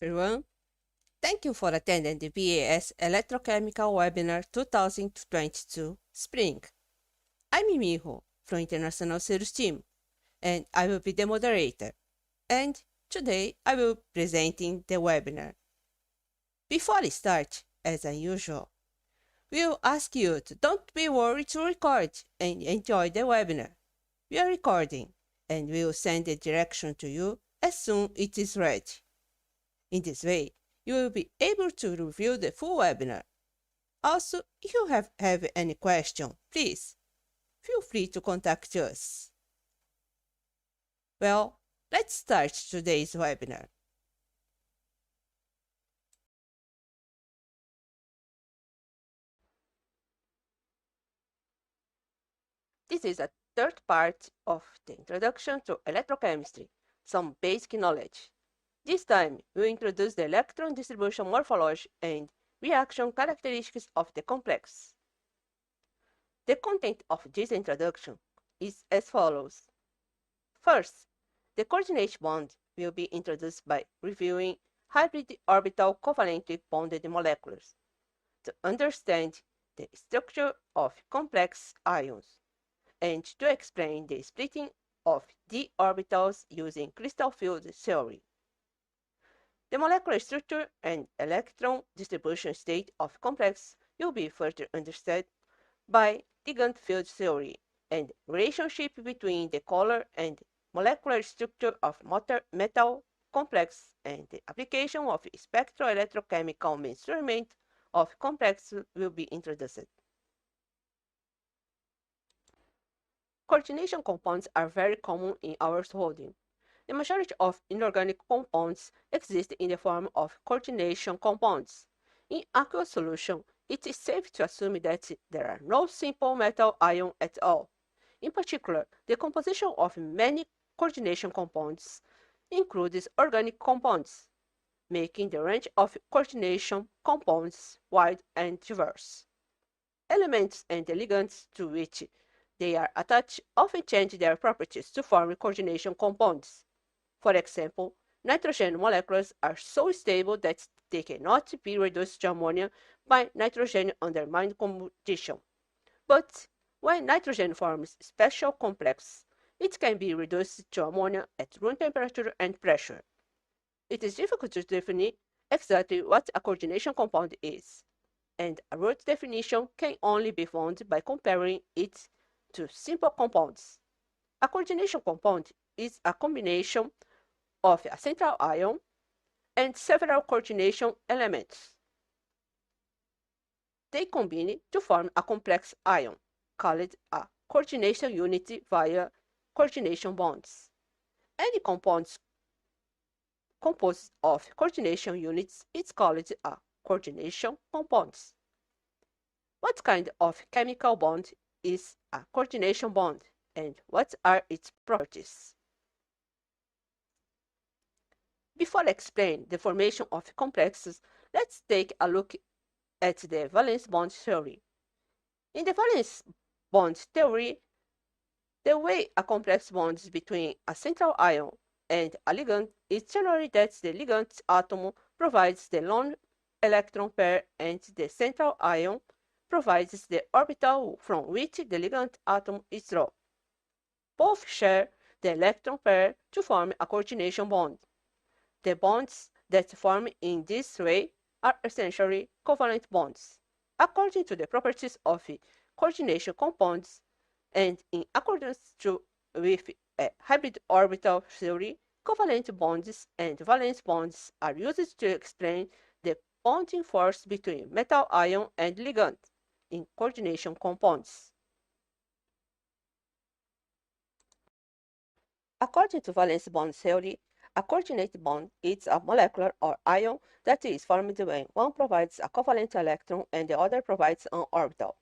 Everyone. Thank you for attending the BAS Electrochemical Webinar 2022 Spring. I'm Miho from International Sales Team, and I will be the moderator. And today I will be presenting the webinar. Before I start, as usual, we'll ask you to don't be worried to record and enjoy the webinar. We are recording, and we'll send the direction to you as soon as it is ready. In this way, you will be able to review the full webinar. Also, if you have any question, please feel free to contact us. Well, let's start today's webinar. This is a third part of the Introduction to Electrochemistry, some basic knowledge. This time, we'll introduce the electron distribution morphology and reaction characteristics of the complex. The content of this introduction is as follows. First, the coordination bond will be introduced by reviewing hybrid orbital covalently bonded molecules to understand the structure of complex ions and to explain the splitting of d orbitals using crystal field theory. The molecular structure and electron distribution state of complex will be further understood by ligand field theory and relationship between the color and molecular structure of metal complex and the application of spectroelectrochemical measurement of complex will be introduced. Coordination compounds are very common in our surrounding. The majority of inorganic compounds exist in the form of coordination compounds. In aqueous solution, it is safe to assume that there are no simple metal ions at all. In particular, the composition of many coordination compounds includes organic compounds, making the range of coordination compounds wide and diverse. Elements and the ligands to which they are attached often change their properties to form coordination compounds. For example, nitrogen molecules are so stable that they cannot be reduced to ammonia by nitrogen under mild condition. But when nitrogen forms special complex, it can be reduced to ammonia at room temperature and pressure. It is difficult to define exactly what a coordination compound is, and a root definition can only be found by comparing it to simple compounds. A coordination compound is a combination of a central ion and several coordination elements. They combine to form a complex ion, called a coordination unit via coordination bonds. Any compound composed of coordination units is called a coordination compound. What kind of chemical bond is a coordination bond, and what are its properties? Before I explain the formation of complexes, let's take a look at the valence bond theory. In the valence bond theory, the way a complex bonds between a central ion and a ligand is generally that the ligand atom provides the lone electron pair and the central ion provides the orbital from which the ligand atom is drawn. Both share the electron pair to form a coordination bond. The bonds that form in this way are essentially covalent bonds. According to the properties of coordination compounds, and in accordance with hybrid orbital theory, covalent bonds and valence bonds are used to explain the bonding force between metal ion and ligand in coordination compounds. According to valence bond theory, a coordinated bond is a molecular or ion that is formed when one provides a covalent electron and the other provides an orbital.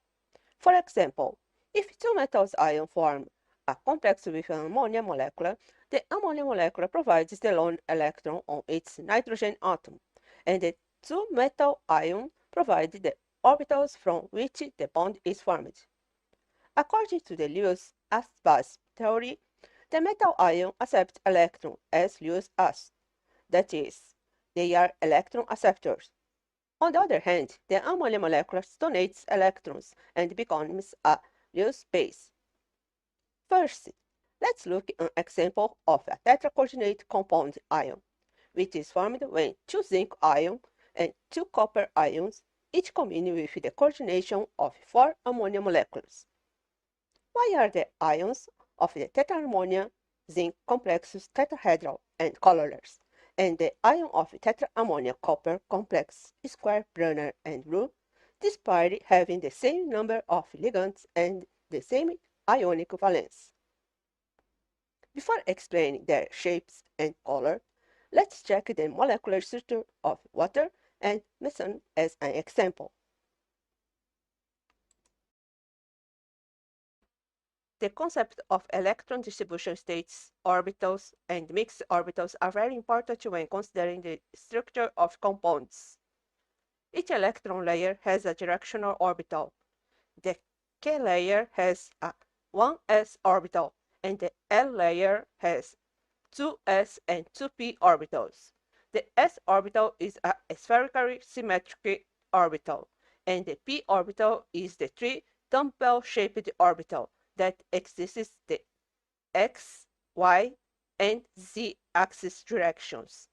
For example, if two metals ions form a complex with an ammonia molecule, the ammonia molecule provides the lone electron on its nitrogen atom, and the two metal ions provide the orbitals from which the bond is formed. According to the Lewis-BAS theory, the metal ion accepts electron as Lewis as. That is, They are electron acceptors. On the other hand, the ammonia molecule donates electrons and becomes a loose base. First, let's look at an example of a tetracoordinated compound ion, which is formed when two zinc ions and two copper ions each combine with the coordination of four ammonia molecules. Why are the ions of the tetraammonia zinc complexes tetrahedral and colorless, and the ion of tetraammonia copper complex square planar and blue, despite having the same number of ligands and the same ionic valence? Before explaining their shapes and color, let's check the molecular structure of water and methane as an example. The concept of electron distribution states, orbitals, and mixed orbitals are very important when considering the structure of compounds. Each electron layer has a directional orbital. The K layer has a 1s orbital, and the L layer has 2s and 2p orbitals. The s orbital is a spherically symmetric orbital, and the p orbital is the three dumbbell-shaped orbital that exists the x, y, and z axis directions.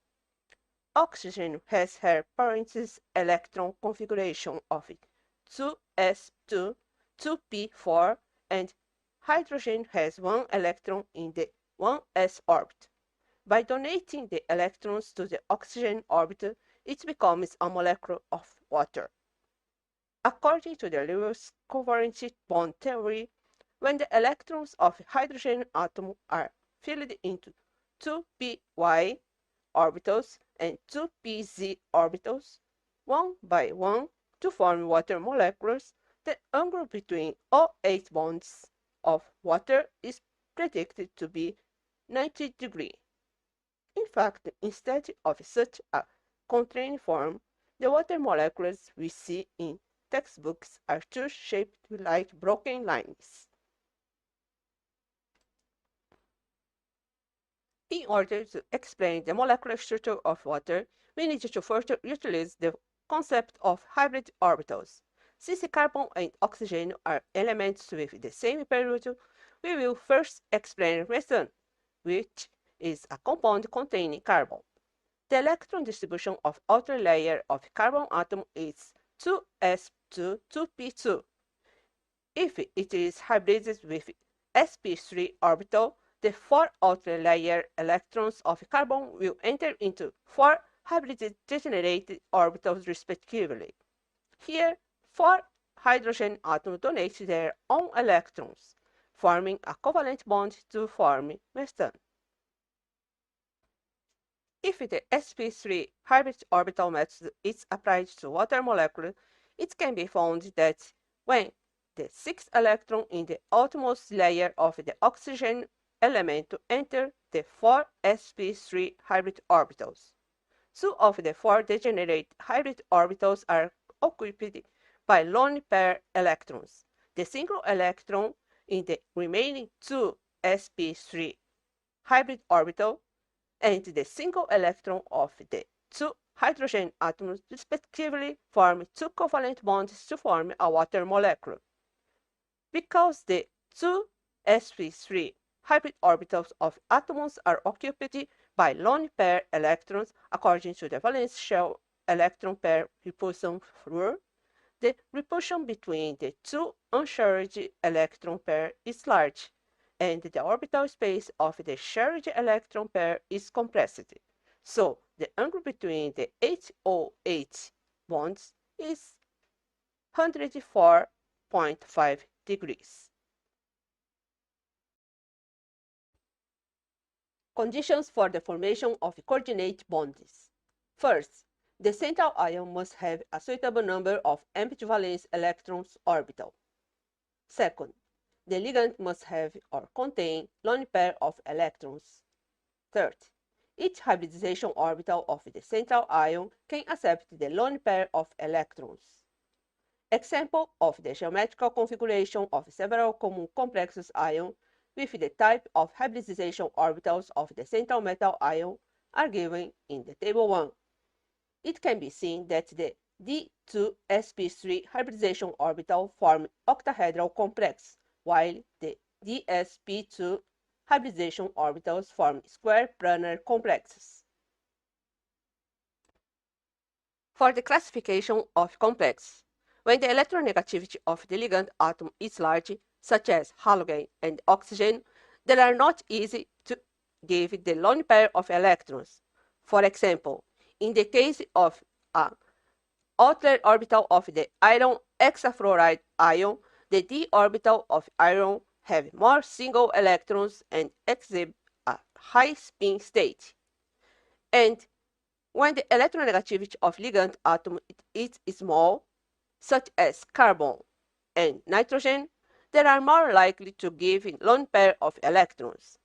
Oxygen has her Parenchy's electron configuration of 2s2, 2p4, and hydrogen has one electron in the 1s orbit. By donating the electrons to the oxygen orbit, it becomes a molecule of water. According to the Lewis covalent bond theory, when the electrons of hydrogen atom are filled into 2py orbitals and 2pz orbitals, one by one, to form water molecules, the angle between all 8 bonds of water is predicted to be 90 degrees. In fact, instead of such a constrained form, the water molecules we see in textbooks are two shaped like broken lines. In order to explain the molecular structure of water, we need to further utilize the concept of hybrid orbitals. Since carbon and oxygen are elements with the same period, we will first explain methane, which is a compound containing carbon. The electron distribution of outer layer of carbon atom is 2s2, 2p2. If it is hybridized with sp3 orbital, the 4 outer layer electrons of carbon will enter into 4 hybrid-degenerated orbitals respectively. Here, 4 hydrogen atoms donate their own electrons, forming a covalent bond to form methane. If the sp3 hybrid orbital method is applied to water molecule, it can be found that when the 6th electron in the outermost layer of the oxygen element enter the 4 sp3 hybrid orbitals. 2 of the 4 degenerate hybrid orbitals are occupied by lone pair electrons. The single electron in the remaining 2 sp3 hybrid orbital and the single electron of the 2 hydrogen atoms respectively form 2 covalent bonds to form a water molecule. Because the 2 sp3 hybrid orbitals of atoms are occupied by lone pair electrons according to the valence shell electron pair repulsion rule, the repulsion between the 2 uncharged electron pair is large, and the orbital space of the charged electron pair is compressed. So the angle between the HO8 bonds is 104.5 degrees. Conditions for the formation of coordinate bonds. First, the central ion must have a suitable number of empty valence electrons orbital. Second, the ligand must have or contain lone pair of electrons. Third, each hybridization orbital of the central ion can accept the lone pair of electrons. Example of the geometrical configuration of several common complexes ion with the type of hybridization orbitals of the central metal ion are given in the table 1. it can be seen that the D2sp3 hybridization orbital form octahedral complex, while the dsp2 hybridization orbitals form square planar complexes. For the classification of complexes, when the electronegativity of the ligand atom is large, such as halogen and oxygen, they are not easy to give the lone pair of electrons. For example, in the case of an outer orbital of the iron hexafluoride ion, the d orbital of iron have more single electrons and exhibit a high spin state. And when the electronegativity of ligand atom is small, such as carbon and nitrogen, they are more likely to give a lone pair of electrons.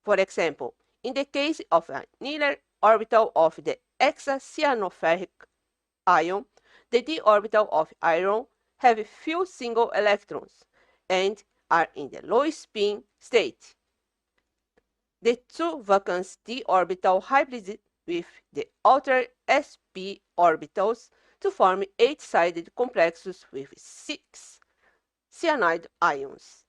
For example, in the case of an inner orbital of the hexacyanoperic ion, the d orbital of iron have few single electrons and are in the low spin state. The two vacant d orbital hybrids with the outer sp orbitals to form 8-sided complexes with 6 cyanide ions.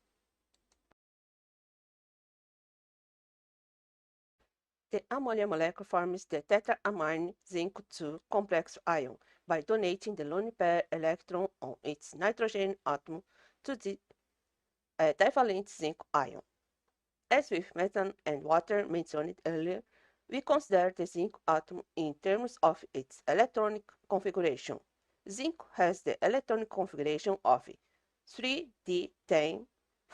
The ammonia molecule forms the tetramine zinc 2 complex ion by donating the lone pair electron on its nitrogen atom to the divalent zinc ion. As with methane and water mentioned earlier, we consider the zinc atom in terms of its electronic configuration. Zinc has the electronic configuration of 3d10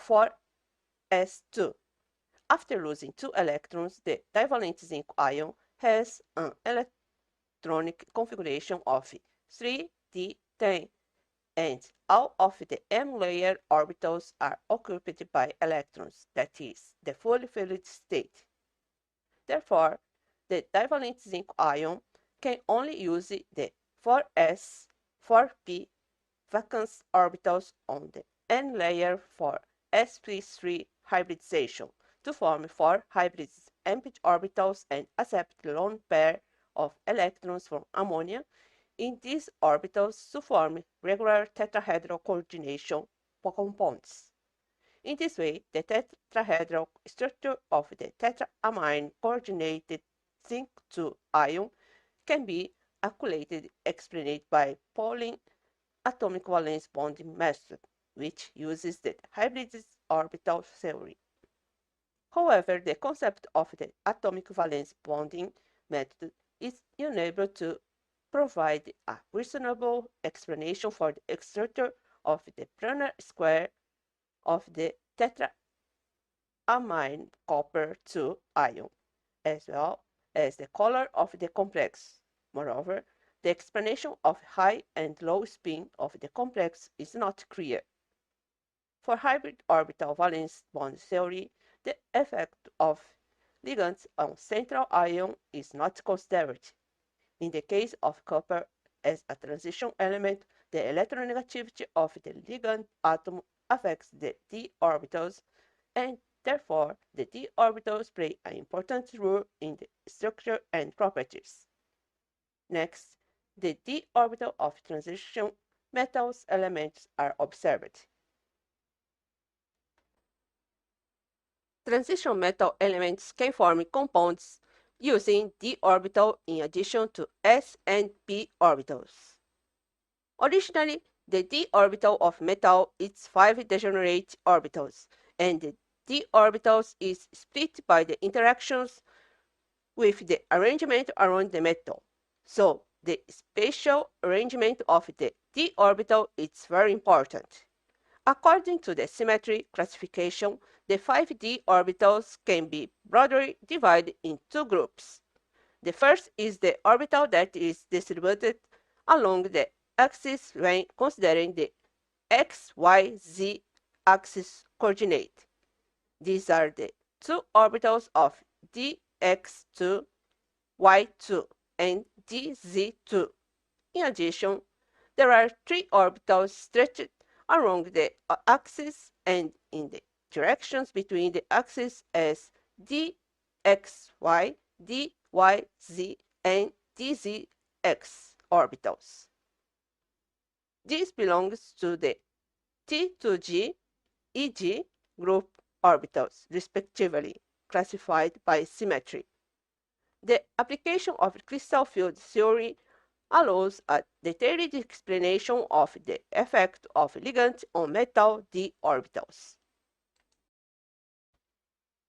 4s2. After losing 2 electrons, the divalent zinc ion has an electronic configuration of 3d10, and all of the m-layer orbitals are occupied by electrons, that is, the fully filled state. Therefore, the divalent zinc ion can only use the 4s, 4p valence orbitals on the n-layer for sp3 hybridization to form 4 hybrid empty orbitals and accept the lone pair of electrons from ammonia in these orbitals to form regular tetrahedral coordination compounds. In this way, the tetrahedral structure of the tetramine coordinated zinc 2 ion can be calculated explained by Pauling atomic valence bonding method, which uses the hybrid orbital theory. However, the concept of the atomic valence bonding method is unable to provide a reasonable explanation for the structure of the planar square of the tetramine copper 2 ion, as well as the color of the complex. Moreover, the explanation of high and low spin of the complex is not clear. For hybrid orbital valence bond theory, the effect of ligands on central ion is not considered. In the case of copper as a transition element, the electronegativity of the ligand atom affects the d orbitals, and therefore the d orbitals play an important role in the structure and properties. Next, the d orbital of transition metals elements are observed. Transition metal elements can form compounds using d orbital in addition to s and p orbitals. Originally, the d orbital of metal is 5 degenerate orbitals, and the d orbitals is split by the interactions with the arrangement around the metal. So, the spatial arrangement of the d orbital is very important. According to the symmetry classification, the 5d orbitals can be broadly divided in two groups. The first is the orbital that is distributed along the axis when considering the x, y, z axis coordinate. These are the two orbitals of dx2, y2, and dz2. In addition, there are 3 orbitals stretched along the axis and in the directions between the axes as dxy, dyz, and dz x orbitals. This belongs to the T to G, EG group orbitals, respectively, classified by symmetry. The application of crystal field theory allows a detailed explanation of the effect of ligands on metal d orbitals.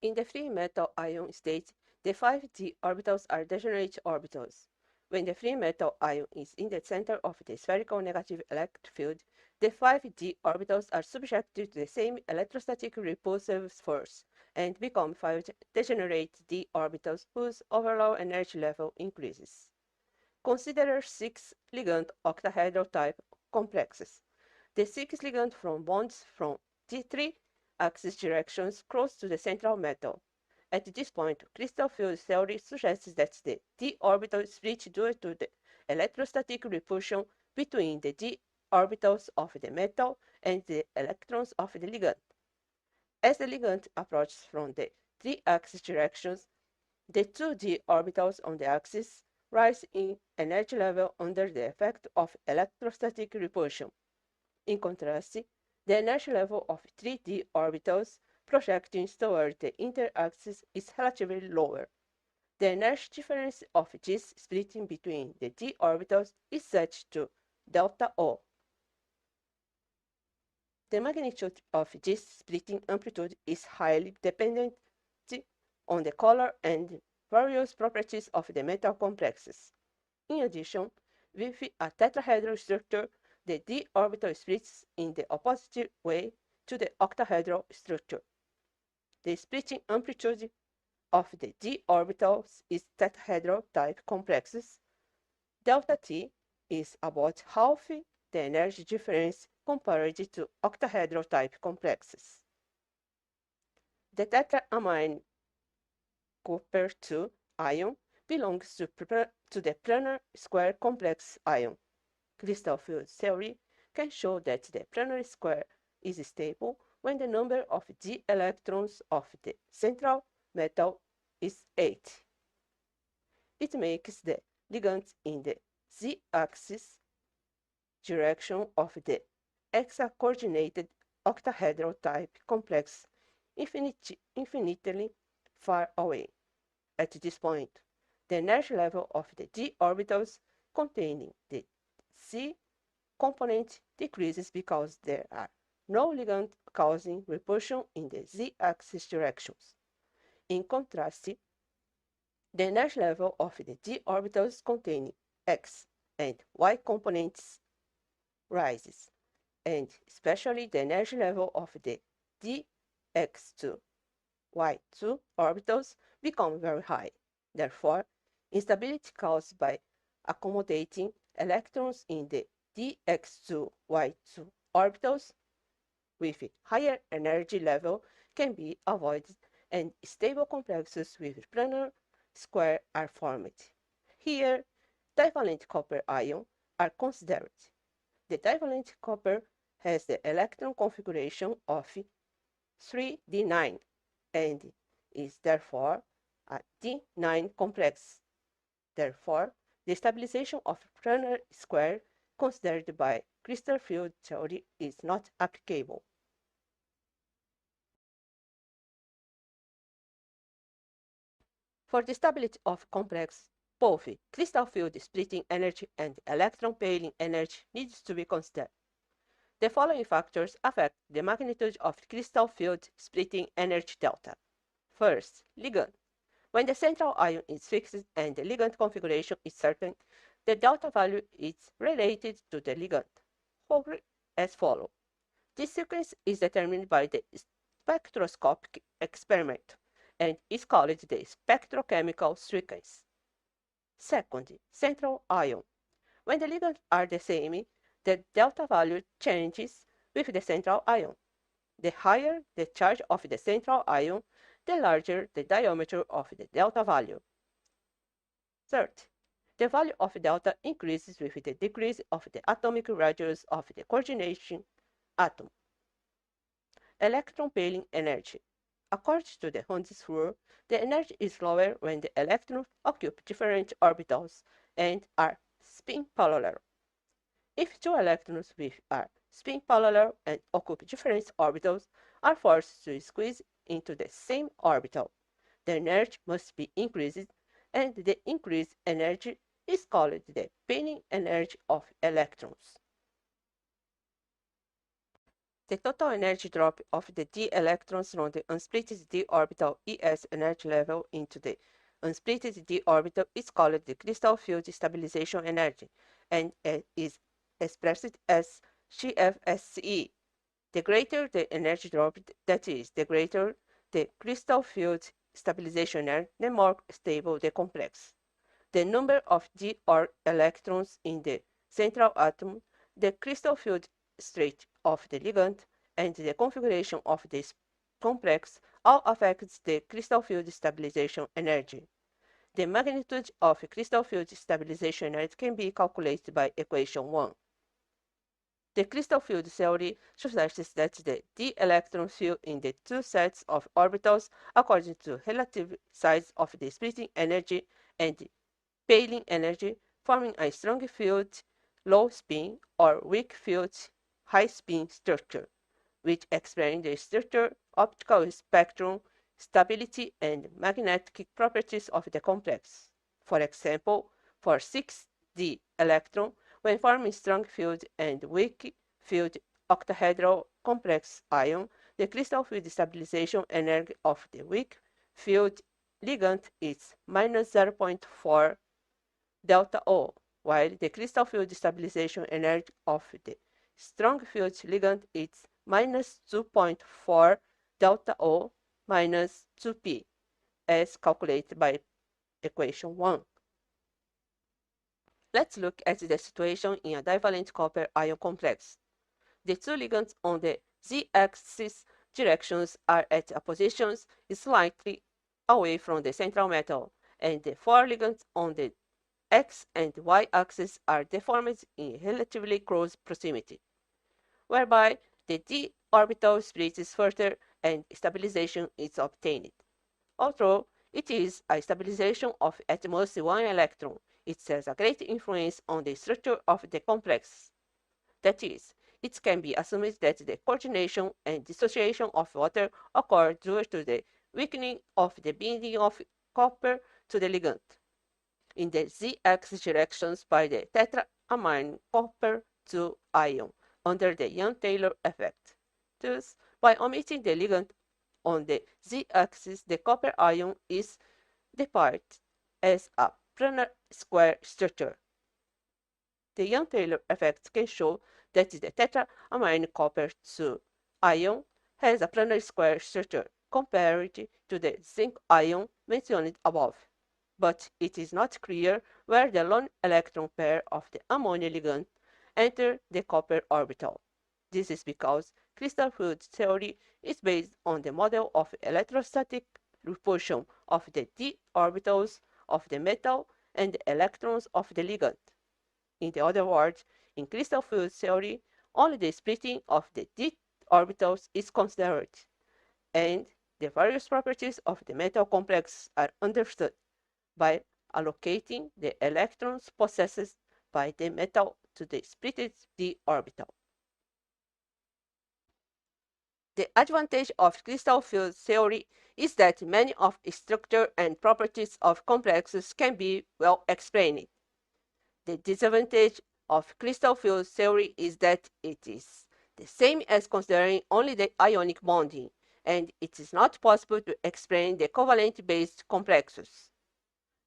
In the free metal ion state, the 5d orbitals are degenerate orbitals. When the free metal ion is in the center of the spherical negative electric field, the 5d orbitals are subjected to the same electrostatic repulsive force and become 5 degenerate d orbitals whose overall energy level increases. Consider 6 ligand octahedral type complexes. The 6 ligand from bonds from T3 axis directions close to the central metal. At this point, crystal field theory suggests that the d orbital split due to the electrostatic repulsion between the d orbitals of the metal and the electrons of the ligand. As the ligand approaches from the 3-axis directions, the 2d orbitals on the axis rise in energy level under the effect of electrostatic repulsion. In contrast, the energy level of 3d orbitals projecting toward the interaxis is relatively lower. The energy difference of this splitting between the d orbitals is set to delta O. The magnitude of this splitting amplitude is highly dependent on the color and various properties of the metal complexes. In addition, with a tetrahedral structure, the d orbital splits in the opposite way to the octahedral structure. The splitting amplitude of the d orbitals is tetrahedral type complexes. Delta T is about half the energy difference compared to octahedral type complexes. The tetraamine copper 2 ion belongs to the planar square complex ion. Crystal field theory can show that the planar square is stable when the number of d electrons of the central metal is 8. It makes the ligands in the z-axis direction of the hexacoordinated octahedral type complex infinitely far away. At this point, the energy level of the d orbitals containing the z component decreases because there are no ligand causing repulsion in the z-axis directions. In contrast, the energy level of the d orbitals containing x and y components rises, and especially the energy level of the dx2 y2 orbitals become very high. Therefore, instability caused by accommodating electrons in the dx2 y2 orbitals with higher energy level can be avoided and stable complexes with planar square are formed. Here, divalent copper ion are considered. The divalent copper has the electron configuration of 3d9 and is therefore a d9 complex. Therefore, the stabilization of planar square considered by crystal field theory is not applicable. For the stability of complex, both crystal field splitting energy and electron pairing energy needs to be considered. The following factors affect the magnitude of crystal field splitting energy delta. First, ligand. When the central ion is fixed and the ligand configuration is certain, the delta value is related to the ligand, as follows. This sequence is determined by the spectroscopic experiment and is called the spectrochemical sequence. Second, central ion. When the ligands are the same, the delta value changes with the central ion. The higher the charge of the central ion, the larger the diameter of the delta value. Third, the value of delta increases with the decrease of the atomic radius of the coordination atom. Electron pairing energy. According to the Hund's rule, the energy is lower when the electrons occupy different orbitals and are spin parallel. If two electrons which are spin parallel and occupy different orbitals are forced to squeeze into the same orbital, the energy must be increased, and the increased energy is called the pinning energy of electrons. The total energy drop of the d electrons from the unsplitted d orbital ES energy level into the unsplitted d orbital is called the crystal field stabilization energy, and is expressed as CFSE. The greater the energy drop, that is, the greater the crystal field stabilization energy, the more stable the complex. The number of d electrons in the central atom, the crystal field state of the ligand, and the configuration of this complex all affects the crystal field stabilization energy. The magnitude of crystal field stabilization energy can be calculated by equation 1. The crystal field theory suggests that the d electrons fill in the two sets of orbitals according to relative size of the splitting energy and Pailing energy, forming a strong field low spin or weak field high spin structure, which explain the structure, optical spectrum, stability, and magnetic properties of the complex. For example, for 6d electron, when forming strong field and weak field octahedral complex ion, the crystal field stabilization energy of the weak field ligand is minus 0.4 delta O, while the crystal field stabilization energy of the strong field ligand is minus 2.4 delta O minus 2p, as calculated by equation 1. Let's look at the situation in a divalent copper ion complex. The two ligands on the z-axis directions are at positions slightly away from the central metal, and the four ligands on the X and Y axes are deformed in relatively close proximity, whereby the d orbital splits further and stabilization is obtained. Although it is a stabilization of at most one electron, it has a great influence on the structure of the complex. That is, it can be assumed that the coordination and dissociation of water occur due to the weakening of the binding of copper to the ligand in the z-x directions by the tetraamine copper 2 ion under the Young-Taylor effect. Thus, by omitting the ligand on the z-axis, the copper ion is depicted as a planar square structure. The Young-Taylor effect can show that the tetraamine copper 2 ion has a planar square structure compared to the zinc ion mentioned above, but it is not clear where the lone electron pair of the ammonia ligand enter the copper orbital. This is because crystal field theory is based on the model of electrostatic repulsion of the d orbitals of the metal and the electrons of the ligand. In other words, in crystal field theory, only the splitting of the d orbitals is considered, and the various properties of the metal complex are understood by allocating the electrons possessed by the metal to the splitted d orbital. The advantage of crystal field theory is that many of the structure and properties of complexes can be well explained. The disadvantage of crystal field theory is that it is the same as considering only the ionic bonding, and it is not possible to explain the covalent-based complexes.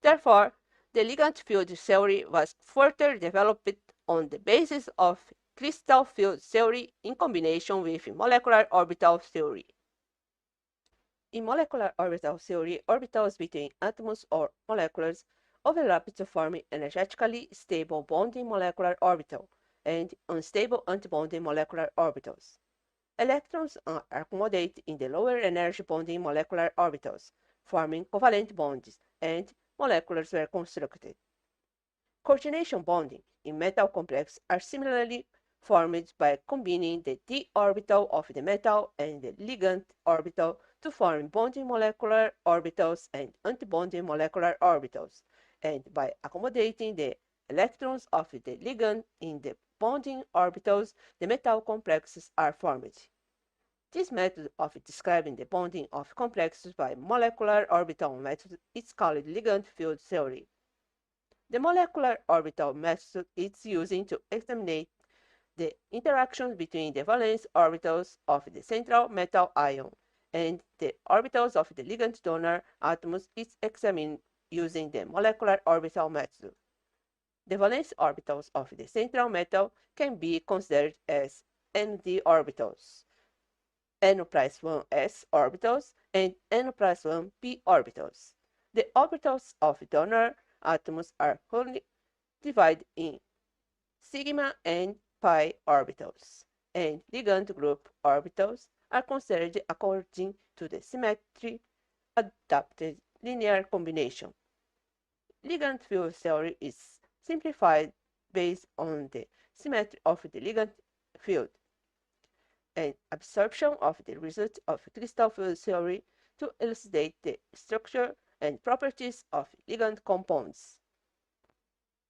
Therefore, the ligand field theory was further developed on the basis of crystal field theory in combination with molecular orbital theory. In molecular orbital theory, orbitals between atoms or molecules overlap to form energetically stable bonding molecular orbital and unstable antibonding molecular orbitals. Electrons are accommodated in the lower energy bonding molecular orbitals, forming covalent bonds, and molecules were constructed. Coordination bonding in metal complexes are similarly formed by combining the d orbital of the metal and the ligand orbital to form bonding molecular orbitals and antibonding molecular orbitals, and by accommodating the electrons of the ligand in the bonding orbitals, the metal complexes are formed. This method of describing the bonding of complexes by molecular orbital method is called ligand field theory. The molecular orbital method is used to examine the interactions between the valence orbitals of the central metal ion and the orbitals of the ligand donor atoms is examined using the molecular orbital method. The valence orbitals of the central metal can be considered as ND orbitals, N plus 1 s orbitals, and N plus 1 p orbitals. The orbitals of donor atoms are wholly divided in sigma and pi orbitals, and ligand group orbitals are considered according to the symmetry adapted linear combination. Ligand field theory is simplified based on the symmetry of the ligand field and absorption of the result of crystal field theory to elucidate the structure and properties of ligand compounds.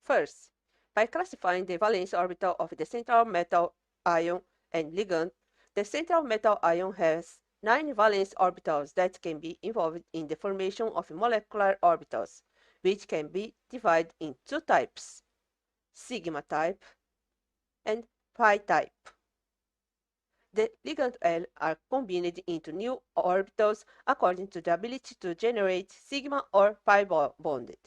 First, by classifying the valence orbital of the central metal ion and ligand, the central metal ion has 9 valence orbitals that can be involved in the formation of molecular orbitals, which can be divided in two types, sigma type and pi type. The ligand L are combined into new orbitals according to the ability to generate sigma or pi bonded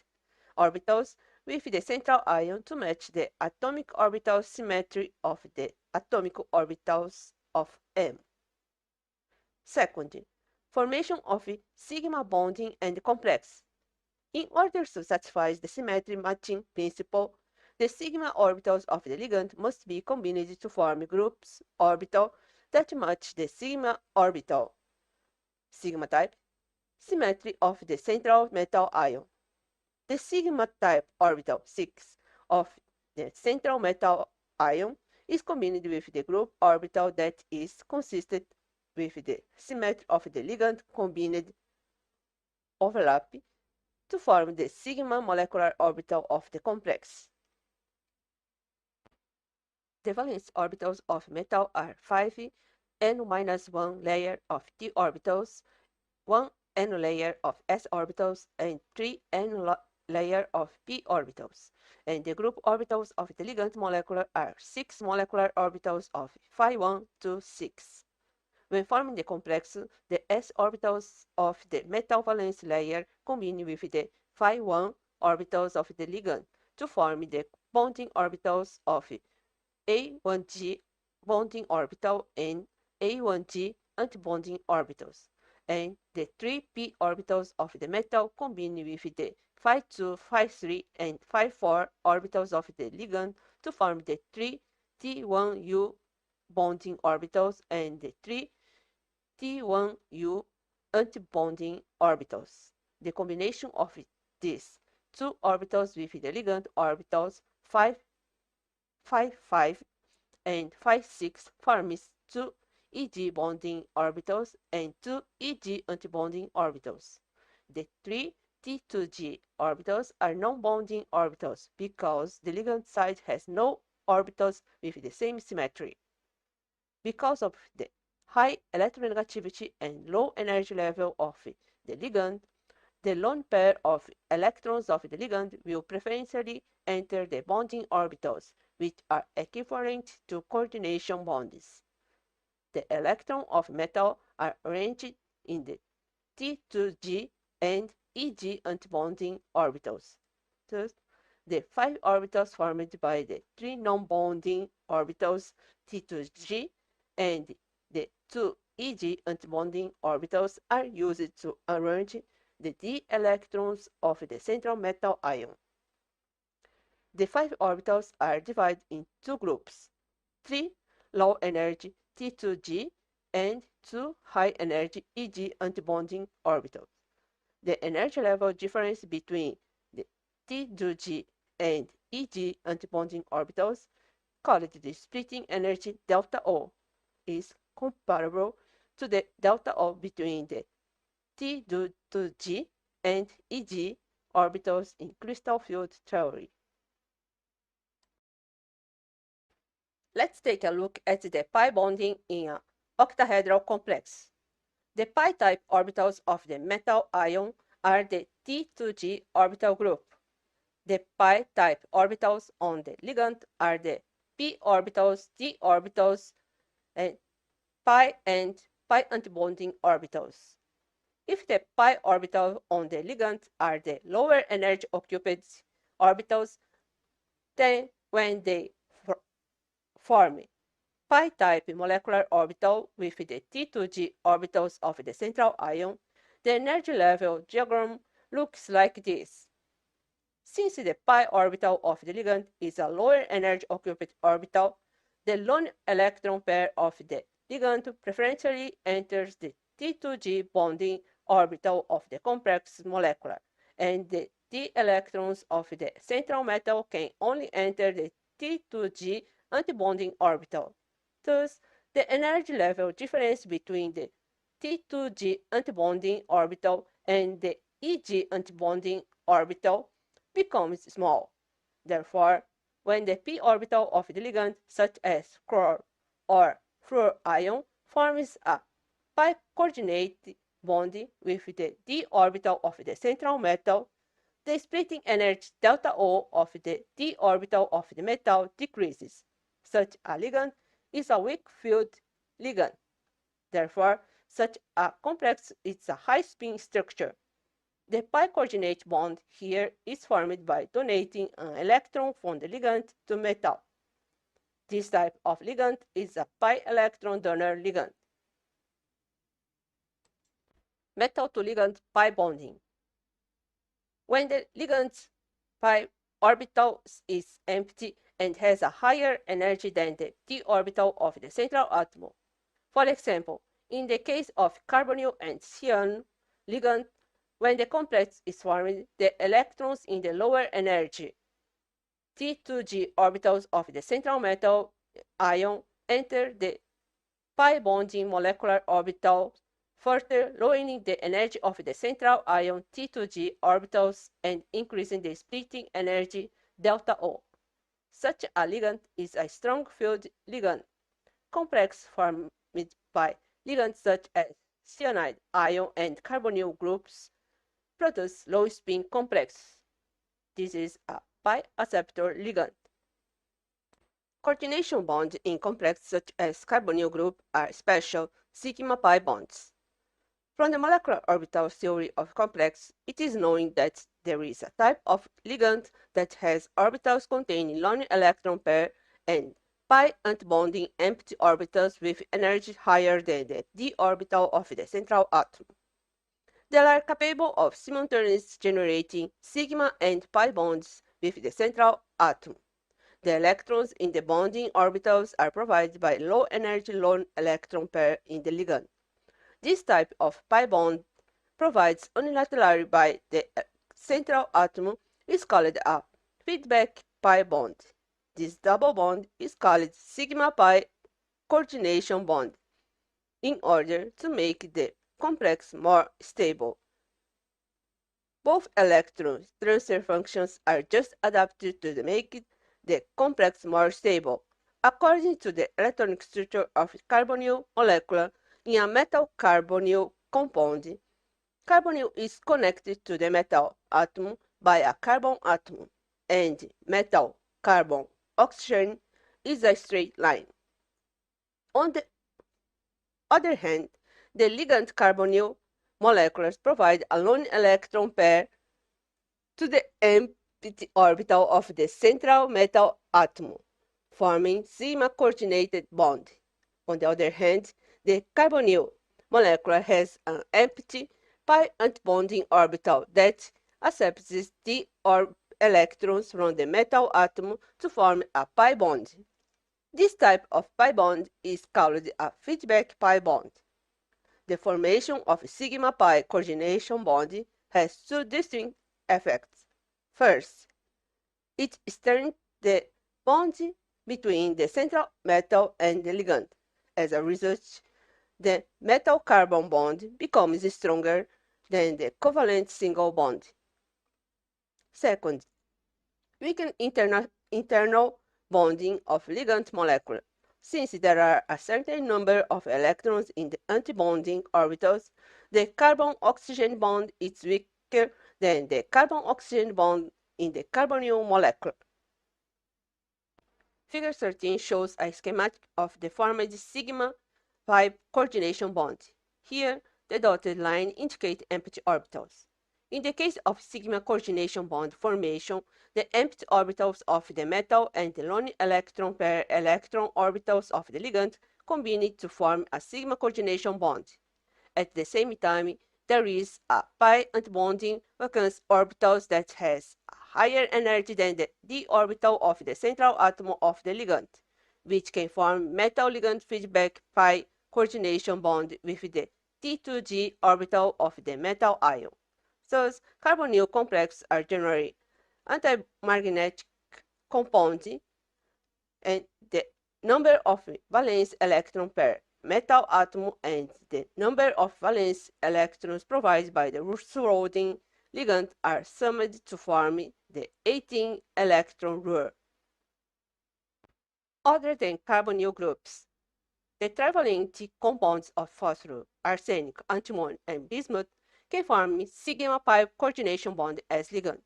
orbitals with the central ion to match the atomic orbital symmetry of the atomic orbitals of M. Second, formation of sigma bonding and complex. In order to satisfy the symmetry matching principle, the sigma orbitals of the ligand must be combined to form groups orbital that match the sigma orbital, sigma type, symmetry of the central metal ion. The sigma type orbital 6 of the central metal ion is combined with the group orbital that is consistent with the symmetry of the ligand combined overlap to form the sigma molecular orbital of the complex. The valence orbitals of metal are 5 n-1 layer of d orbitals, 1 n layer of s orbitals, and 3 n layer of p orbitals. And the group orbitals of the ligand molecule are 6 molecular orbitals of phi 1 to 6. When forming the complex, the s orbitals of the metal valence layer combine with the phi 1 orbitals of the ligand to form the bonding orbitals of A1G bonding orbital and A1G antibonding orbitals, and the 3p orbitals of the metal combine with the phi 2, phi 3, and phi 4 orbitals of the ligand to form the 3 T1U bonding orbitals and the 3 T1U antibonding orbitals. The combination of these two orbitals with the ligand orbitals 5, phi 5, and phi 6 forms two Eg bonding orbitals and two Eg antibonding orbitals. The three T2G orbitals are non-bonding orbitals because the ligand side has no orbitals with the same symmetry. Because of the high electronegativity and low energy level of the ligand, the lone pair of electrons of the ligand will preferentially enter the bonding orbitals, which are equivalent to coordination bonds. The electrons of metal are arranged in the T2G and Eg antibonding orbitals. Thus, the 5 orbitals formed by the 3 non-bonding orbitals T2G and the 2 Eg antibonding orbitals are used to arrange the d electrons of the central metal ion. The 5 orbitals are divided in two groups, 3 low energy T2G and 2 high energy Eg antibonding orbitals. The energy level difference between the T2G and Eg antibonding orbitals, called the splitting energy delta O, is comparable to the delta O between the T2G and Eg orbitals in crystal field theory. Let's take a look at the pi bonding in an octahedral complex. The pi-type orbitals of the metal ion are the T2G orbital group. The pi-type orbitals on the ligand are the p orbitals, d orbitals, and pi antibonding orbitals. If the pi orbital on the ligand are the lower energy occupied orbitals, then when they form pi-type molecular orbital with the T2G orbitals of the central ion, the energy level diagram looks like this. Since the pi orbital of the ligand is a lower energy occupied orbital, the lone electron pair of the ligand preferentially enters the T2G bonding orbital of the complex molecular, and the d electrons of the central metal can only enter the T2G antibonding orbital. Thus, the energy level difference between the T2G antibonding orbital and the EG antibonding orbital becomes small. Therefore, when the p orbital of the ligand, such as chlor or fluor ion, forms a pi-coordinated bond with the d orbital of the central metal, the splitting energy delta O of the d orbital of the metal decreases. Such a ligand is a weak field ligand. Therefore, such a complex is a high-spin structure. The pi-coordinate bond here is formed by donating an electron from the ligand to metal. This type of ligand is a pi-electron donor ligand. Metal to ligand pi bonding. When the ligand's pi orbital is empty and has a higher energy than the d orbital of the central atom. For example, in the case of carbonyl and cyan ligand, when the complex is formed, the electrons in the lower energy T2G orbitals of the central metal ion enter the pi bonding molecular orbital, further lowering the energy of the central ion T2G orbitals and increasing the splitting energy delta O. Such a ligand is a strong field ligand. Complex formed by ligands such as cyanide ion and carbonyl groups produce low spin complex. This is a pi acceptor ligand. Coordination bonds in complexes such as carbonyl group are special sigma pi bonds. From the molecular orbital theory of complexes, it is known that there is a type of ligand that has orbitals containing lone electron pair and pi antibonding empty orbitals with energy higher than the d orbital of the central atom. They are capable of simultaneously generating sigma and pi bonds with the central atom. The electrons in the bonding orbitals are provided by low-energy lone electron pair in the ligand. This type of pi bond provides unilaterally by the central atom is called a feedback pi bond. This double bond is called sigma pi coordination bond in order to make the complex more stable. Both electron transfer functions are just adapted to make the complex more stable. According to the electronic structure of carbonyl molecule in a metal carbonyl compound, carbonyl is connected to the metal atom by a carbon atom, and metal carbon oxygen is a straight line. On the other hand, the ligand carbonyl molecules provide a lone electron pair to the empty orbital of the central metal atom, forming sigma coordinated bond. On the other hand, the carbonyl molecule has an empty pi antibonding orbital that accepts the electrons from the metal atom to form a pi bond. This type of pi bond is called a feedback pi bond. The formation of sigma pi coordination bond has two distinct effects. First, it strengthens the bond between the central metal and the ligand. As a result, the metal-carbon bond becomes stronger than the covalent single bond. Second, weaken internal bonding of ligand molecule. Since there are a certain number of electrons in the antibonding orbitals, the carbon-oxygen bond is weaker than the carbon-oxygen bond in the carbonyl molecule. Figure 13 shows a schematic of the formed sigma-5 coordination bond. Here, the dotted line indicates empty orbitals. In the case of sigma coordination bond formation, the empty orbitals of the metal and the lone electron pair electron orbitals of the ligand combine to form a sigma coordination bond. At the same time, there is a pi antibonding valence orbitals that has a higher energy than the d orbital of the central atom of the ligand, which can form metal ligand feedback pi coordination bond with the T2G orbital of the metal ion. Thus, carbonyl complexes are generally antimagnetic compounds, and the number of valence electrons per metal atom and the number of valence electrons provided by the surrounding ligand are summed to form the 18 electron rule. Other than carbonyl groups, the trivalent compounds of phosphorus, arsenic, antimony, and bismuth can form sigma-pi coordination bond as ligand.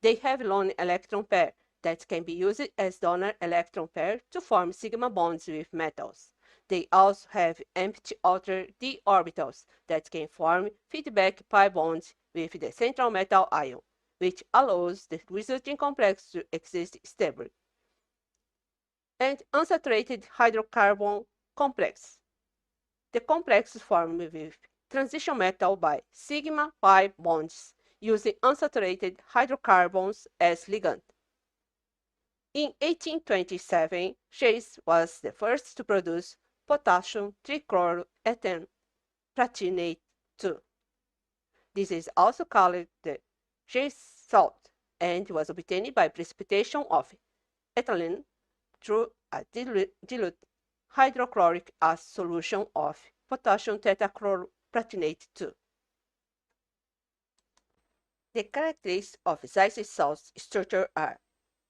They have lone electron pair that can be used as donor electron pair to form sigma bonds with metals. They also have empty outer d orbitals that can form feedback pi bonds with the central metal ion, which allows the resulting complex to exist stably. And unsaturated hydrocarbon complex. The complex is formed with transition metal by sigma pi bonds using unsaturated hydrocarbons as ligand. In 1827, Chase was the first to produce potassium trichloroethane platinate 2. This is also called the Chase salt and was obtained by precipitation of ethylene through a dilute hydrochloric acid solution of potassium tetrachloroplatinate 2. The characteristics of Zeise's salt structure are: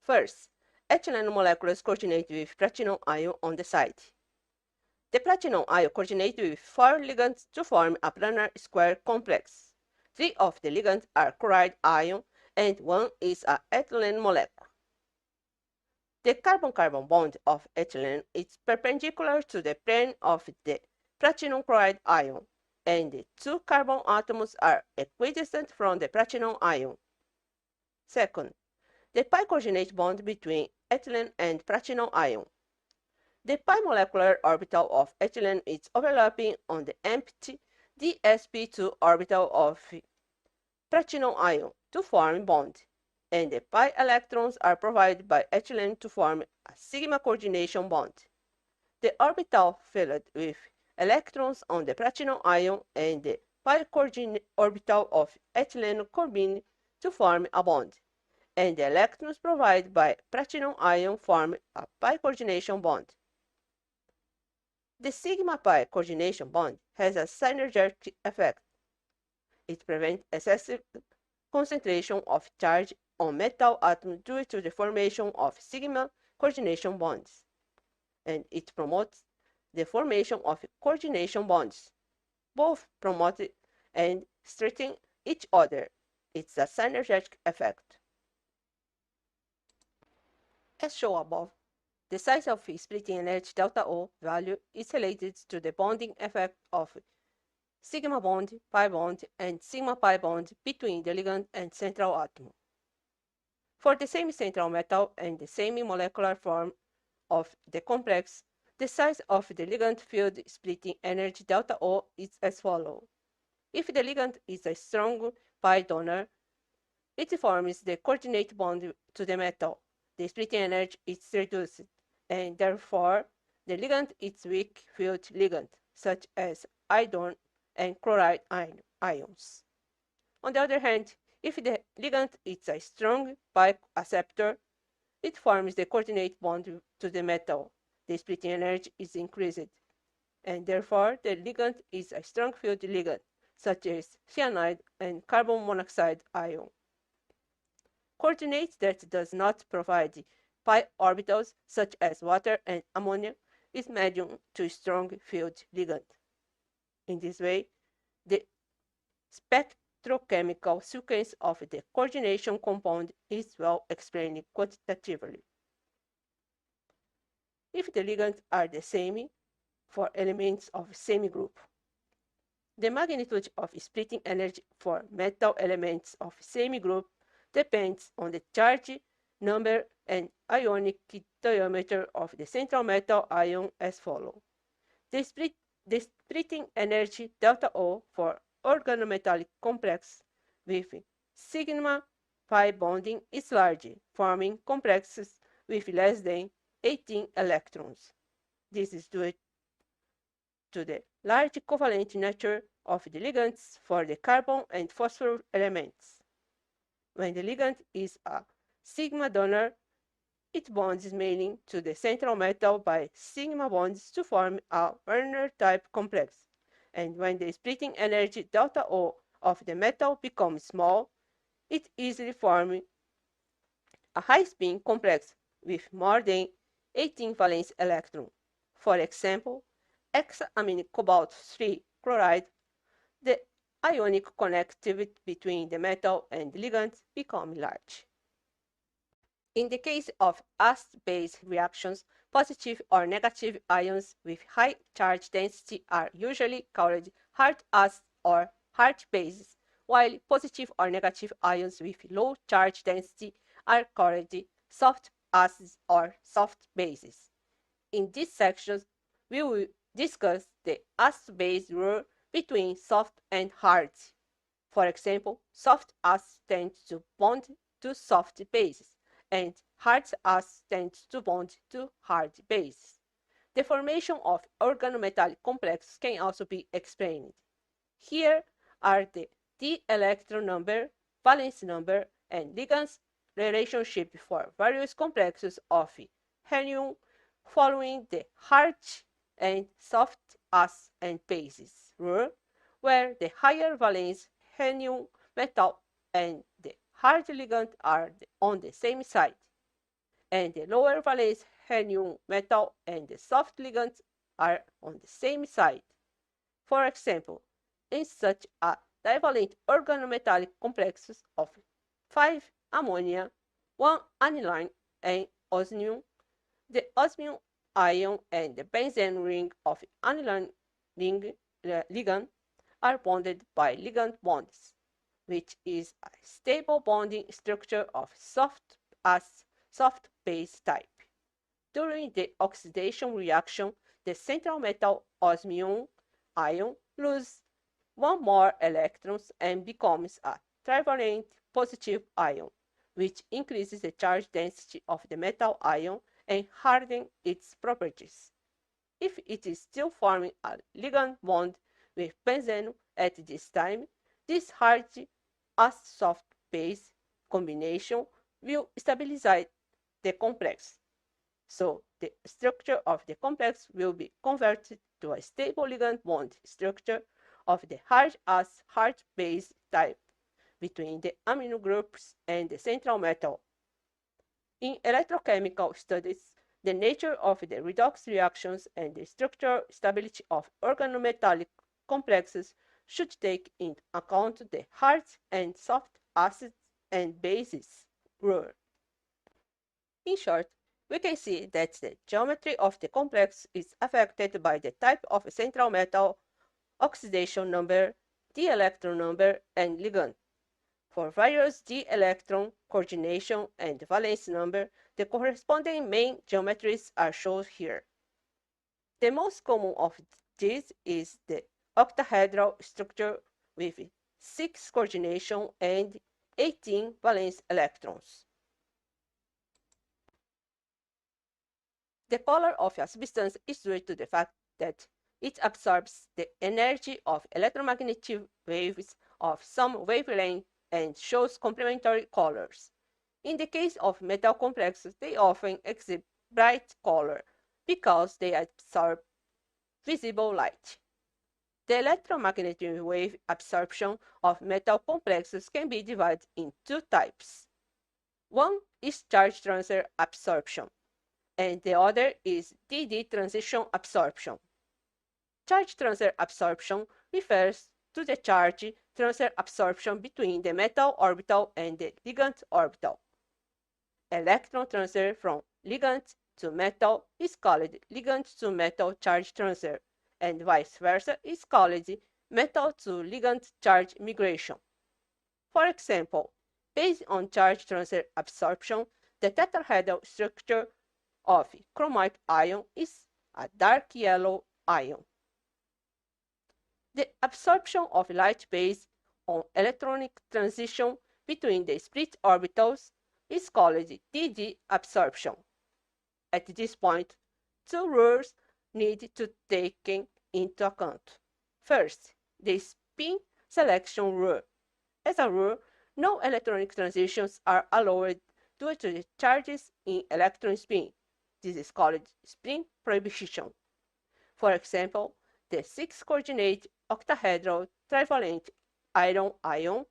first, ethylene molecules coordinate with platinum ion on the site. The platinum ion coordinates with 4 ligands to form a planar square complex. 3 of the ligands are chloride ion and 1 is an ethylene molecule. The carbon-carbon bond of ethylene is perpendicular to the plane of the platinum chloride ion, and the 2 carbon atoms are equidistant from the platinum ion. Second, the pi coordinate bond between ethylene and platinum ion. The pi molecular orbital of ethylene is overlapping on the empty dsp2 orbital of platinum ion to form bond, and the pi electrons are provided by ethylene to form a sigma coordination bond. The orbital filled with electrons on the platinum ion and the pi orbital of ethylene combine to form a bond, and the electrons provided by platinum ion form a pi coordination bond. The sigma-pi coordination bond has a synergetic effect. It prevents excessive concentration of charge on metal atoms due to the formation of sigma coordination bonds, and it promotes the formation of coordination bonds. Both promote and strengthen each other. It's a synergetic effect. As shown above, the size of splitting energy delta O value is related to the bonding effect of sigma bond, pi bond, and sigma pi bond between the ligand and central atom. For the same central metal and the same molecular form of the complex, the size of the ligand field splitting energy delta O is as follows. If the ligand is a strong pi donor, it forms the coordinate bond to the metal. The splitting energy is reduced, and therefore the ligand is weak field ligand, such as iodine and chloride ions. On the other hand, if the ligand is a strong pi acceptor, it forms the coordinate bond to the metal. The splitting energy is increased, and therefore the ligand is a strong field ligand, such as cyanide and carbon monoxide ion. Coordinate that does not provide pi orbitals, such as water and ammonia, is medium to strong field ligand. In this way, the spectrochemical sequence of the coordination compound is well explained quantitatively. If the ligands are the same for elements of same group, the magnitude of splitting energy for metal elements of same group depends on the charge number and ionic diameter of the central metal ion as follows. The splitting energy delta O for organometallic complex with sigma pi bonding is large, forming complexes with less than 18 electrons. This is due to the large covalent nature of the ligands for the carbon and phosphorus elements. When the ligand is a sigma donor, it bonds mainly to the central metal by sigma bonds to form a Werner-type complex. And when the splitting energy delta O of the metal becomes small, it easily forms a high-spin complex with more than 18 valence electrons. For example, hexamine cobalt 3 chloride, the ionic connectivity between the metal and the ligands becomes large. In the case of acid-base reactions, positive or negative ions with high charge density are usually called hard acids or hard bases, while positive or negative ions with low charge density are called soft acids or soft bases. In this section, we will discuss the acid-base rule between soft and hard. For example, soft acids tend to bond to soft bases, and hard acids tend to bond to hard bases. The formation of organometallic complexes can also be explained. Here are the d electron number, valence number, and ligands relationship for various complexes of helium following the hard and soft acids and bases rule, where the higher valence helium metal and the hard ligand are on the same side, and the lower valence helium metal and the soft ligands are on the same side. For example, in such a divalent organometallic complexes of 5 ammonia, 1 aniline, and osmium, the osmium ion and the benzene ring of aniline ligand are bonded by ligand bonds, which is a stable bonding structure of soft base type. During the oxidation reaction, the central metal osmium ion loses one more electrons and becomes a trivalent positive ion, which increases the charge density of the metal ion and hardens its properties. If it is still forming a ligand bond with benzene at this time, this hard acid-soft base combination will stabilize the complex. So the structure of the complex will be converted to a stable ligand bond structure of the hard acid hard base type between the amino groups and the central metal. In electrochemical studies, the nature of the redox reactions and the structural stability of organometallic complexes should take into account the hard and soft acids and bases rule. In short, we can see that the geometry of the complex is affected by the type of central metal, oxidation number, d electron number, and ligand. For various d electron coordination and valence number, the corresponding main geometries are shown here. The most common of these is the octahedral structure with 6 coordination and 18 valence electrons. The color of a substance is due to the fact that it absorbs the energy of electromagnetic waves of some wavelength and shows complementary colors. In the case of metal complexes, they often exhibit bright color because they absorb visible light. The electromagnetic wave absorption of metal complexes can be divided in two types. One is charge transfer absorption, and the other is DD transition absorption. Charge transfer absorption refers to the charge transfer absorption between the metal orbital and the ligand orbital. Electron transfer from ligand to metal is called ligand to metal charge transfer, and vice versa is called metal to ligand charge migration. For example, based on charge transfer absorption, the tetrahedral structure of chromic ion is a dark yellow ion. The absorption of light based on electronic transition between the split orbitals is called DD absorption. At this point, two rules need to be taken into account. First, the spin selection rule. As a rule, no electronic transitions are allowed due to the charges in electron spin. This is called spin prohibition. For example, the 6-coordinate octahedral trivalent iron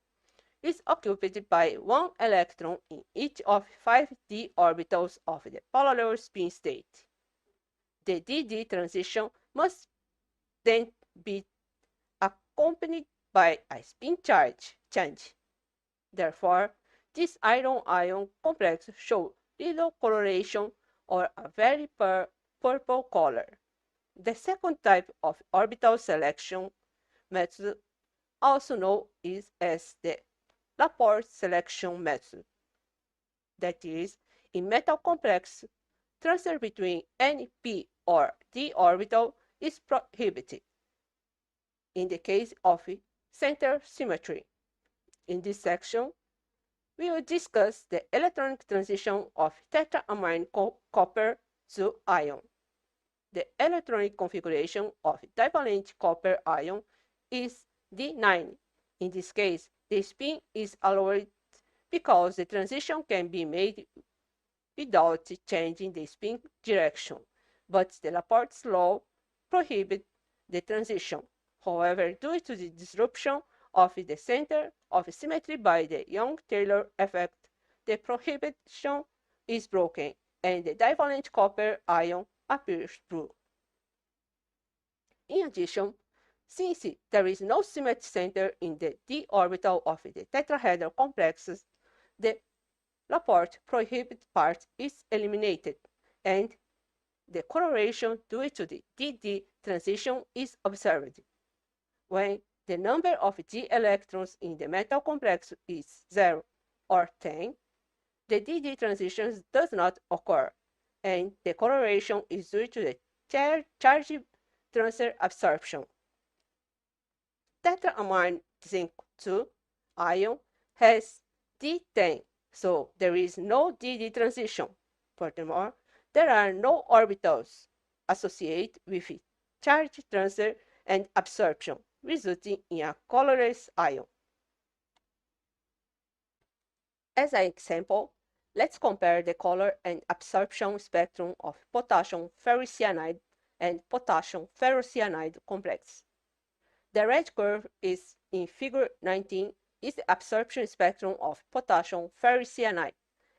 is occupied by one electron in each of 5 d orbitals of the polar spin state. The dd transition must then be accompanied by a spin charge change. Therefore, this iron-ion complex shows little coloration or a very purple color. The second type of orbital selection method, also known as the Laplace selection method. That is, in metal complex, transfer between any p or d orbital is prohibited. In the case of center symmetry. In this section, we will discuss the electronic transition of tetraamine copper to ion. The electronic configuration of divalent copper ion is D9. In this case, the spin is allowed because the transition can be made without changing the spin direction, but the Laplace law prohibits the transition. However, due to the disruption of the center of symmetry by the Young-Taylor effect, the prohibition is broken, and the divalent copper ion appears blue. In addition, since there is no symmetry center in the d orbital of the tetrahedral complexes, the Laplace prohibited part is eliminated, and the coloration due to the dd transition is observed. When the number of d electrons in the metal complex is 0 or 10, the dd transition does not occur, and the coloration is due to the charge transfer absorption. Tetraamine zinc 2 ion has D10, so there is no dd transition. Furthermore, there are no orbitals associated with charge transfer and absorption, resulting in a colorless ion. As an example, let's compare the color and absorption spectrum of potassium ferricyanide and potassium ferrocyanide complex. The red curve is in figure 19 is the absorption spectrum of potassium ferricyanide,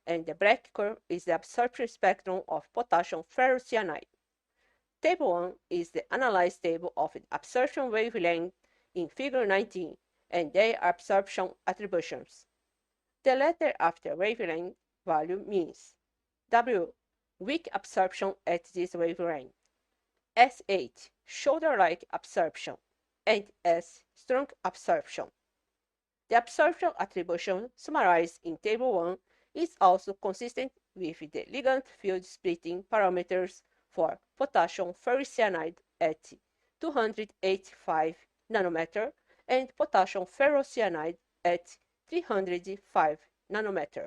and the black curve is the absorption spectrum of potassium ferrocyanide. Table 1 is the analyzed table of the absorption wavelength in figure 19 and their absorption attributions. The letter after wavelength value means W, weak absorption at this wavelength, S8, shoulder-like absorption, and S, strong absorption. The absorption attribution summarized in Table 1 is also consistent with the ligand field splitting parameters for potassium ferricyanide at 285 nanometer and potassium ferrocyanide at 305 nanometer.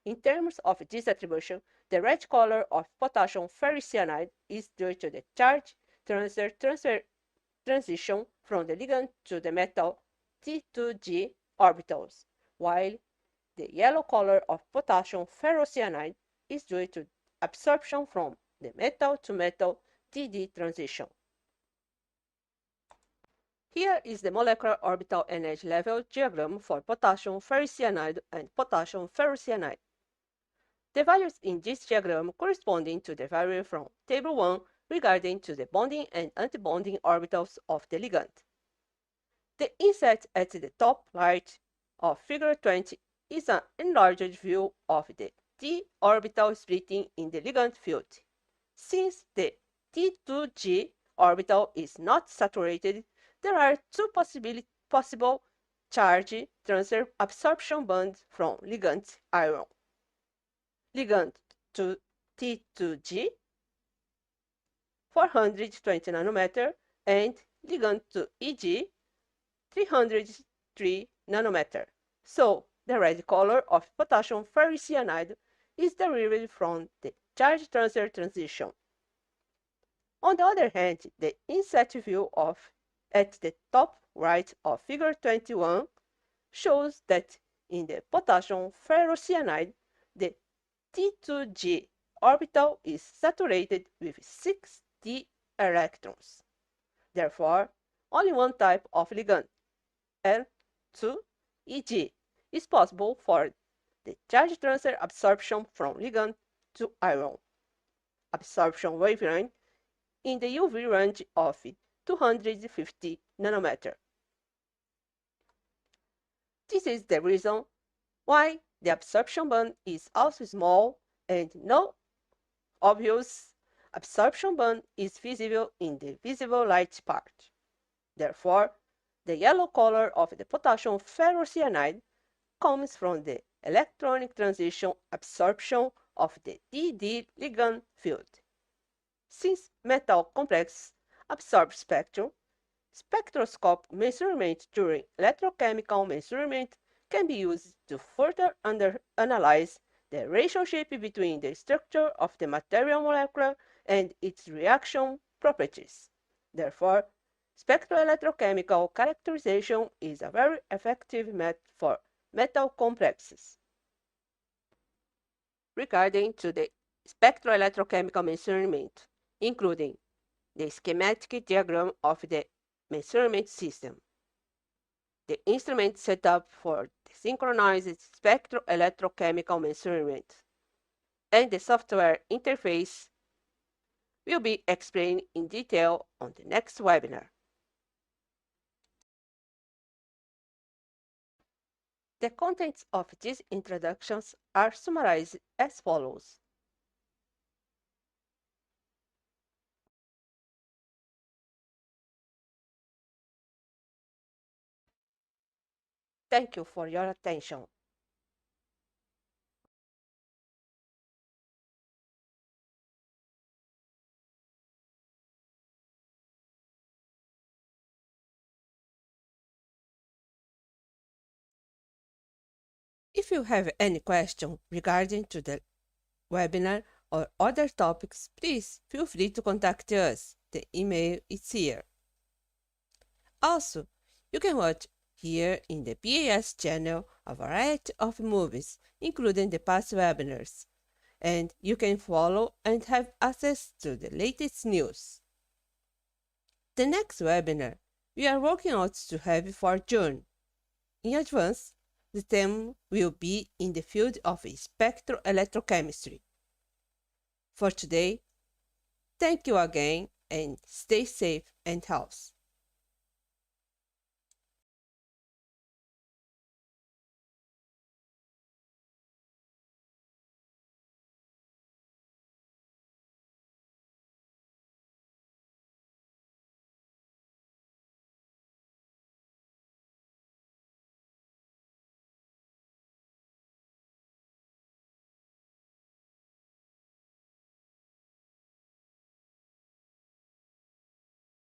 In terms of this attribution, the red color of potassium ferricyanide is due to the charge transfer transition from the ligand to the metal T2G orbitals, while the yellow color of potassium ferrocyanide is due to absorption from the metal to metal TD transition. Here is the molecular orbital energy level diagram for potassium ferricyanide and potassium ferrocyanide. The values in this diagram corresponding to the value from Table 1 regarding to the bonding and antibonding orbitals of the ligand. The inset at the top right of Figure 20 is an enlarged view of the d orbital splitting in the ligand field. Since the T2G orbital is not saturated, there are two possible charge transfer absorption bonds from ligand ion. Ligand to T2G 420 nanometer and ligand to EG 303 nanometer. So the red color of potassium ferricyanide is derived from the charge transfer transition. On the other hand, the inset view at the top right of Figure 21 shows that in the potassium ferrocyanide, the T2G orbital is saturated with 6d electrons. Therefore, only one type of ligand, L2EG, is possible for the charge transfer absorption from ligand to ion. Absorption wavelength in the UV range of 250 nanometer. This is the reason why the absorption band is also small and no obvious absorption band is visible in the visible light part. Therefore, the yellow color of the potassium ferrocyanide comes from the electronic transition absorption of the DD ligand field. Since metal complexes absorb spectrum, spectroscopic measurement during electrochemical measurement can be used to further analyze the relationship between the structure of the material molecule and its reaction properties. Therefore, spectroelectrochemical characterization is a very effective method for metal complexes. Regarding to the spectroelectrochemical measurement, including the schematic diagram of the measurement system, the instrument set up for the synchronized spectroelectrochemical measurement, and the software interface will be explained in detail on the next webinar. The contents of these introductions are summarized as follows. Thank you for your attention. If you have any question regarding to the webinar or other topics, please feel free to contact us. The email is here. Also, you can watch here in the BAS channel a variety of movies, including the past webinars, and you can follow and have access to the latest news. The next webinar we are working out to have for June. In advance, the theme will be in the field of spectroelectrochemistry. For today, thank you again and stay safe and healthy.